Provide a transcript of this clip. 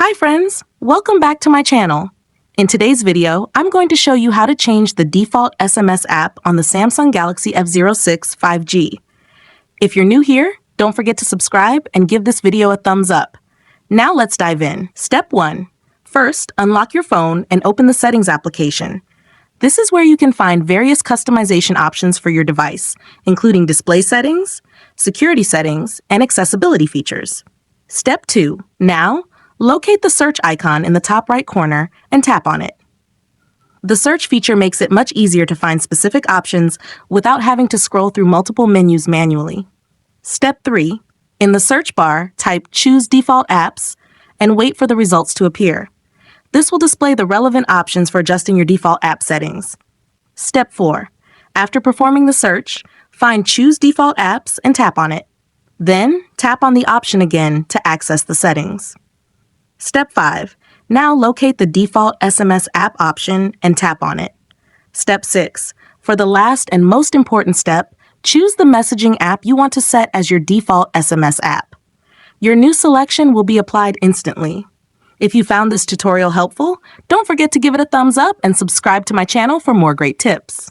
Hi friends, welcome back to my channel. In today's video, I'm going to show you how to change the default SMS app on the Samsung Galaxy F06 5G. If you're new here, don't forget to subscribe and give this video a thumbs up. Now let's dive in. Step 1. First, unlock your phone and open the Settings application. This is where you can find various customization options for your device, including display settings, security settings, and accessibility features. Step 2. Now, locate the search icon in the top right corner and tap on it. The search feature makes it much easier to find specific options without having to scroll through multiple menus manually. Step 3. In the search bar, type Choose Default Apps and wait for the results to appear. This will display the relevant options for adjusting your default app settings. Step 4. After performing the search, find Choose Default Apps and tap on it. Then, tap on the option again to access the settings. Step 5. Now locate the default SMS app option and tap on it. Step 6. For the last and most important step, choose the messaging app you want to set as your default SMS app. Your new selection will be applied instantly. If you found this tutorial helpful, don't forget to give it a thumbs up and subscribe to my channel for more great tips.